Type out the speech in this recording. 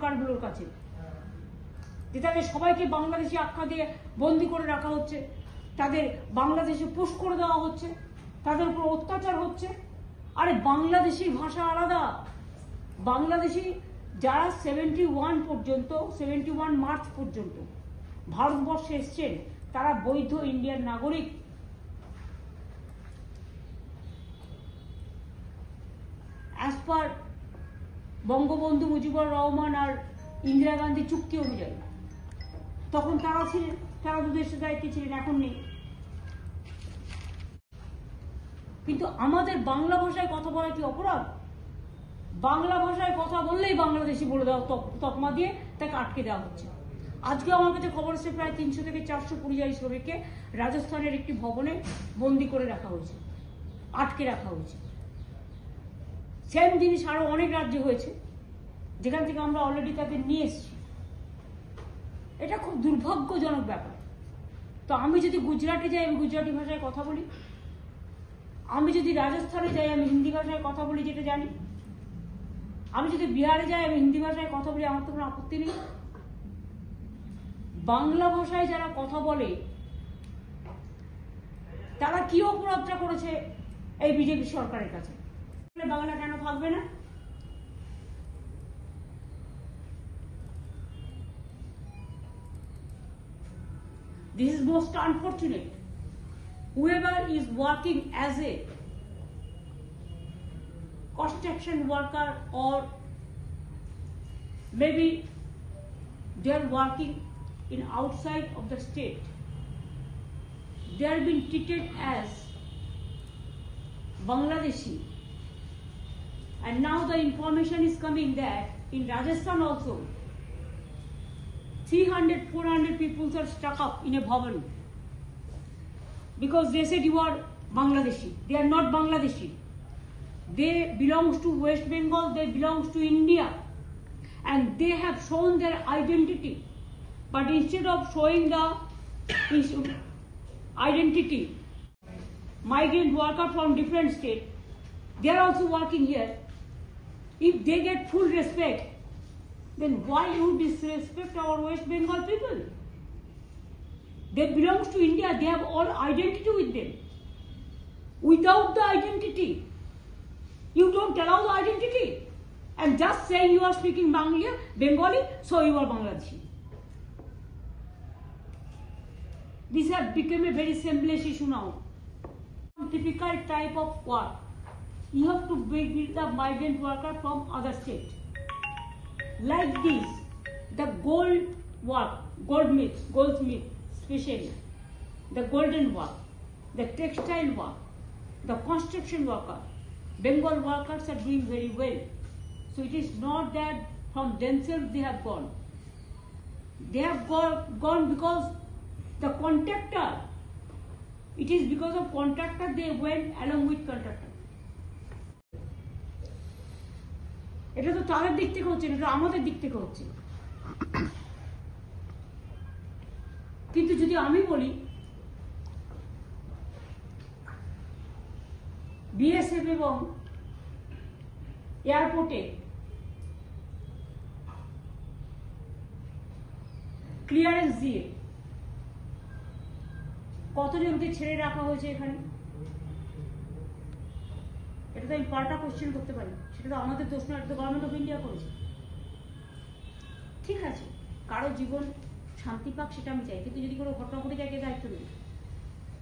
সরকারগুলোর কাছে, যে তাদের সবাইকে বাংলাদেশি আখ্যা দিয়ে বন্দি করে রাখা হচ্ছে, তাদের বাংলাদেশে পুশ করে দেওয়া হচ্ছে, তাদের উপর অত্যাচার হচ্ছে। আরে বাংলাদেশি ভাষা আলাদা। বাংলাদেশি যারা 71 মার্চ পর্যন্ত ভারতবর্ষে এসছেন তারা বৈধ ইন্ডিয়ান নাগরিক। অ্যাজ পার বঙ্গবন্ধু মুজিবুর রহমান আর ইন্দিরা গান্ধী চুক্তি অনুযায়ী তখন তারা ছিলেন, তারা দেশের দায়িত্বে ছিলেন, এখন নেই। কিন্তু আমাদের বাংলা ভাষায় কথা বলা কি অপরাধ? বাংলা ভাষায় কথা বললেই বাংলাদেশি বলে দেওয়া তকমা দিয়ে তাকে আটকে দেওয়া হচ্ছে। আজকে আমার কাছে খবর এসেছে প্রায় 300 থেকে 400 পরিযায়ী শ্রমিককে রাজস্থানের একটি ভবনে বন্দি করে রাখা হয়েছে, আটকে রাখা হয়েছে। সেম জিনিস আরো অনেক রাজ্যে হয়েছে, যেখান থেকে আমরা অলরেডি তাদের নিয়ে এসেছি। এটা খুব দুর্ভাগ্যজনক ব্যাপার। তো আমি যদি গুজরাটে যাই আমি গুজরাটি ভাষায় কথা বলি, আমি যদি রাজস্থানে যাই আমি হিন্দি ভাষায় কথা বলি যেটা জানি, আমি যদি বিহারে যাই আমি হিন্দি ভাষায় কথা বলি, আমার তো কোনো আপত্তি নেই। বাংলা ভাষায় যারা কথা বলে তারা কি অপরাধটা করেছে এই বিজেপি সরকারের কাছে? বাংলা কেন থাকবে না? This is most unfortunate. Whoever is working as a construction worker or maybe they are working in outside of the state, they are being treated as Bangladeshi. And now the information is coming that in Rajasthan also 300-400 people are stuck up in a bhavan because they said you are Bangladeshi. They are not Bangladeshi. They belongs to West Bengal, they belongs to India, and they have shown their identity. But instead of showing the identity, migrant worker from different state, they are also working here. If they get full respect, then why you disrespect our West Bengal people? They belong to India, they have all identity with them. Without the identity, you don't allow the identity. And just saying you are speaking Bengali, so you are Bangladeshi. This has become a very seamless issue now. Typical type of work. You have to bring the migrant worker from other state. Like this, the goldsmith especially, the golden work, the textile work, the construction worker, Bengal workers are doing very well. So it is not that from themselves they have gone. They have gone because the contractor, it is because of contractor they went along with contractor. এটা তো তাদের দিক থেকে হচ্ছে, এটা আমাদের দিক থেকে হচ্ছে। কিন্তু যদি আমি বলি বিএসএফ এবং এয়ারপোর্টে ক্লিয়ারেন্স দিয়ে কতজনকে ছেড়ে রাখা হয়েছে এখানে, এটা তো আমি পাল্টা কোশ্চেন করতে পারি। সেটা তো আমাদের দোষ না, এটা তো গভর্নমেন্ট অফ ইন্ডিয়া করেছে। ঠিক আছে, কারো জীবন শান্তি পাক সেটা আমি চাই, কিন্তু যদি কোনো ঘটনা ঘটে যায় কে দায়িত্ব নেই?